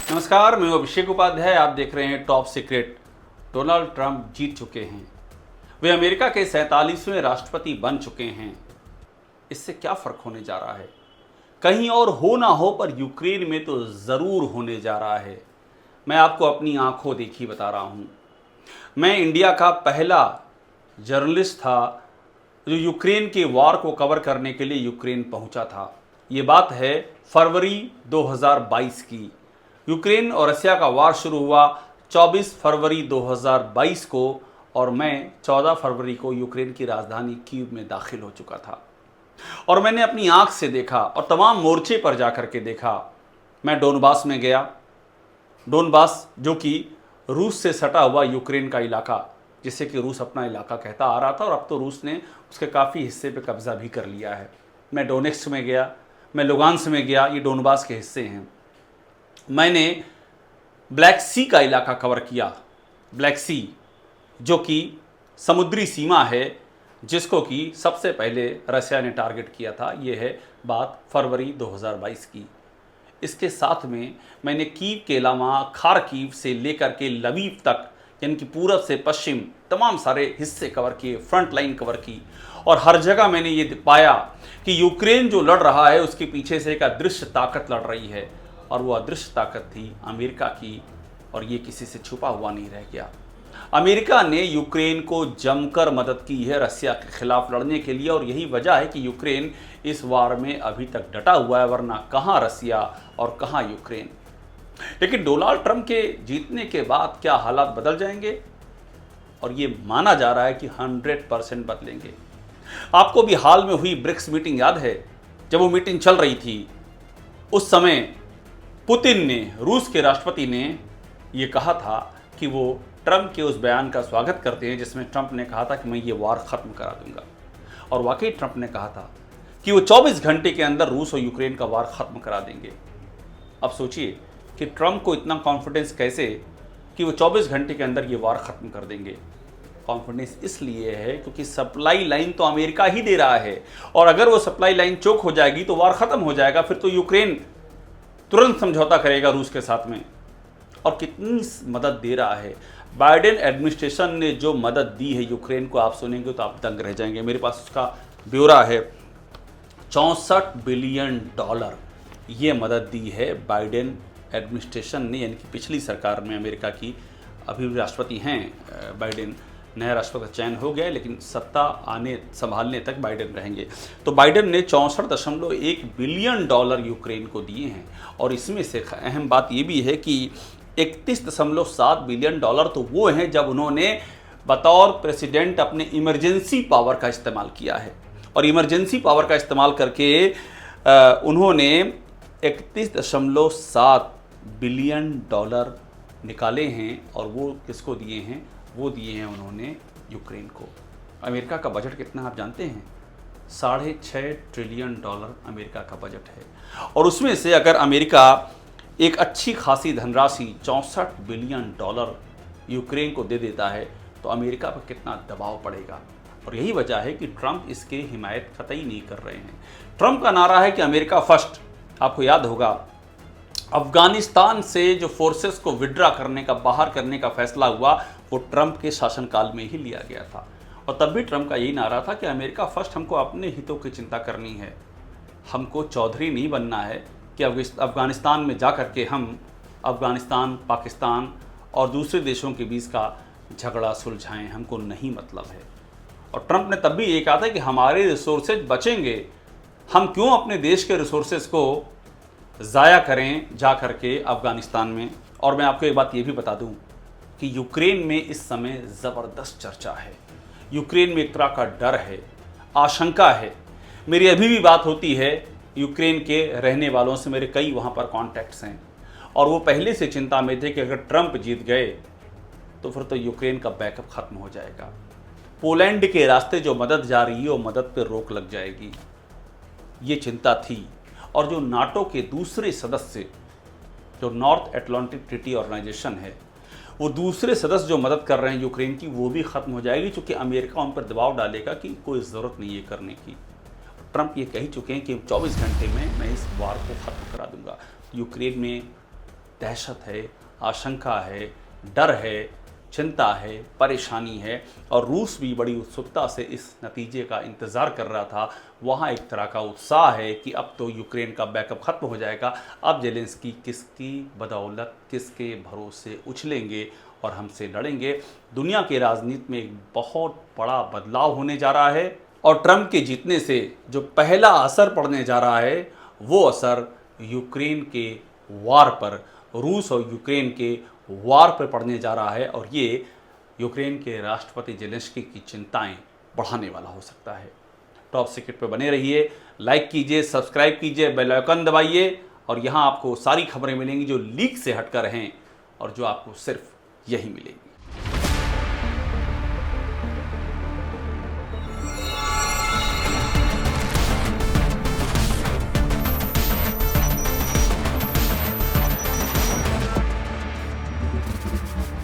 नमस्कार, मैं अभिषेक उपाध्याय। आप देख रहे हैं टॉप सीक्रेट। डोनाल्ड ट्रंप जीत चुके हैं। वे अमेरिका के 47वें राष्ट्रपति बन चुके हैं। इससे क्या फर्क होने जा रहा है? कहीं और हो ना हो, पर यूक्रेन में तो ज़रूर होने जा रहा है। मैं आपको अपनी आंखों देखी बता रहा हूं। मैं इंडिया का पहला जर्नलिस्ट था जो यूक्रेन के वार को कवर करने के लिए यूक्रेन पहुंचा था। ये बात है फरवरी 2022 की। यूक्रेन और रसिया का वार शुरू हुआ 24 फरवरी 2022 को और मैं 14 फरवरी को यूक्रेन की राजधानी कीव में दाखिल हो चुका था। और मैंने अपनी आंख से देखा और तमाम मोर्चे पर जाकर के देखा। मैं डोनबास में गया। डोनबास जो कि रूस से सटा हुआ यूक्रेन का इलाका, जिसे कि रूस अपना इलाका कहता आ रहा था, और अब तो रूस ने उसके काफ़ी हिस्से पे कब्जा भी कर लिया है। मैं डोनेट्स्क में गया, मैं लुगांस्क में गया। ये डोनबास के हिस्से हैं। मैंने ब्लैक सी का इलाका कवर किया। ब्लैक सी जो कि समुद्री सीमा है, जिसको कि सबसे पहले रसिया ने टारगेट किया था। ये है बात फरवरी 2022 की। इसके साथ में मैंने कीव के अलावा खारकीव से लेकर के लवीव तक, यानी कि पूरब से पश्चिम तमाम सारे हिस्से कवर किए, फ्रंट लाइन कवर की। और हर जगह मैंने ये पाया कि यूक्रेन जो लड़ रहा है उसके पीछे से एक अदृश्य ताकत लड़ रही है, और वो अदृश्य ताकत थी अमेरिका की। और ये किसी से छुपा हुआ नहीं रह गया। अमेरिका ने यूक्रेन को जमकर मदद की है रसिया के खिलाफ लड़ने के लिए, और यही वजह है कि यूक्रेन इस वार में अभी तक डटा हुआ है। वरना कहाँ रसिया और कहाँ यूक्रेन। लेकिन डोनाल्ड ट्रंप के जीतने के बाद क्या हालात बदल जाएंगे? और ये माना जा रहा है कि 100% बदलेंगे। आपको भी हाल में हुई ब्रिक्स मीटिंग याद है? जब वो मीटिंग चल रही थी, उस समय पुतिन ने, रूस के राष्ट्रपति ने, ये कहा था कि वो ट्रंप के उस बयान का स्वागत करते हैं जिसमें ट्रंप ने कहा था कि मैं ये वार ख़त्म करा दूंगा। और वाकई ट्रंप ने कहा था कि वो 24 घंटे के अंदर रूस और यूक्रेन का वार ख़त्म करा देंगे। अब सोचिए कि ट्रंप को इतना कॉन्फिडेंस कैसे कि वो 24 घंटे के अंदर ये वार ख़त्म कर देंगे। कॉन्फिडेंस इसलिए है क्योंकि सप्लाई लाइन तो अमेरिका ही दे रहा है, और अगर वो सप्लाई लाइन चोक हो जाएगी तो वार ख़त्म हो जाएगा। फिर तो यूक्रेन तुरंत समझौता करेगा रूस के साथ में। और कितनी मदद दे रहा है बाइडेन एडमिनिस्ट्रेशन ने। जो मदद दी है यूक्रेन को, आप सुनेंगे तो आप दंग रह जाएंगे। मेरे पास उसका ब्यौरा है। 64 बिलियन डॉलर ये मदद दी है बाइडेन एडमिनिस्ट्रेशन ने, यानी कि पिछली सरकार में अमेरिका की। अभी भी राष्ट्रपति हैं बाइडेन, नया राष्ट्रपति का चयन हो गया, लेकिन सत्ता संभालने तक बाइडेन रहेंगे। तो बाइडेन ने 64.1 बिलियन डॉलर यूक्रेन को दिए हैं। और इसमें से अहम बात ये भी है कि 31.7 बिलियन डॉलर तो वो हैं जब उन्होंने बतौर प्रेसिडेंट अपने इमरजेंसी पावर का इस्तेमाल किया है। और इमरजेंसी पावर का इस्तेमाल करके उन्होंने 31.7 बिलियन डॉलर निकाले हैं। और वो किसको दिए हैं? वो दिए हैं उन्होंने यूक्रेन को। अमेरिका का बजट कितना आप जानते हैं? 6.5 ट्रिलियन डॉलर अमेरिका का बजट है। और उसमें से अगर अमेरिका एक अच्छी खासी धनराशि 64 बिलियन डॉलर यूक्रेन को दे देता है तो अमेरिका पर कितना दबाव पड़ेगा। और यही वजह है कि ट्रंप इसके हिमायत कतई नहीं कर रहे हैं। ट्रंप का नारा है कि अमेरिका फर्स्ट। आपको याद होगा अफगानिस्तान से जो फोर्सेस को विड्रा करने का, बाहर करने का फैसला हुआ, वो ट्रंप के शासनकाल में ही लिया गया था। और तब भी ट्रंप का यही नारा था कि अमेरिका फर्स्ट, हमको अपने हितों की चिंता करनी है, हमको चौधरी नहीं बनना है कि अफगानिस्तान में जा कर के हम अफगानिस्तान, पाकिस्तान और दूसरे देशों के बीच का झगड़ा सुलझाएं, हमको नहीं मतलब है। और ट्रंप ने तब भी ये कहा था कि हमारे रिसोर्सेज बचेंगे, हम क्यों अपने देश के रिसोर्सेज को ज़ाया करें जा कर के अफगानिस्तान में। और मैं आपको एक बात ये भी बता दूं कि यूक्रेन में इस समय ज़बरदस्त चर्चा है। यूक्रेन में एक तरह का डर है, आशंका है। मेरी अभी भी बात होती है यूक्रेन के रहने वालों से, मेरे कई वहाँ पर कॉन्टैक्ट्स हैं, और वो पहले से चिंता में थे कि अगर ट्रंप जीत गए तो फिर तो यूक्रेन का बैकअप ख़त्म हो जाएगा। पोलैंड के रास्ते जो मदद जा रही है वो मदद पर रोक लग जाएगी, ये चिंता थी। और जो नाटो के दूसरे सदस्य, जो नॉर्थ एटलांटिक ट्रीटी ऑर्गेनाइजेशन है, वो दूसरे सदस्य जो मदद कर रहे हैं यूक्रेन की, वो भी ख़त्म हो जाएगी, क्योंकि अमेरिका उन पर दबाव डालेगा कि कोई ज़रूरत नहीं है करने की। ट्रंप ये कह चुके हैं कि 24 घंटे में मैं इस वार को ख़त्म करा दूंगा। यूक्रेन में दहशत है, आशंका है, डर है, चिंता है, परेशानी है और रूस भी बड़ी उत्सुकता से इस नतीजे का इंतज़ार कर रहा था। वहाँ एक तरह का उत्साह है कि अब तो यूक्रेन का बैकअप ख़त्म हो जाएगा, अब जेलेंस्की किसकी बदौलत, किसके भरोसे उछलेंगे और हमसे लड़ेंगे। दुनिया के राजनीति में एक बहुत बड़ा बदलाव होने जा रहा है और ट्रंप के जीतने से जो पहला असर पड़ने जा रहा है वो असर यूक्रेन के वार पर, रूस और यूक्रेन के वार पर पड़ने जा रहा है और ये यूक्रेन के राष्ट्रपति जेलेंस्की की चिंताएं बढ़ाने वाला हो सकता है। टॉप सीक्रेट पे बने रहिए, लाइक कीजिए, सब्सक्राइब कीजिए, बेल आइकन दबाइए और यहाँ आपको सारी खबरें मिलेंगी जो लीक से हटकर हैं और जो आपको सिर्फ यही मिलेंगी।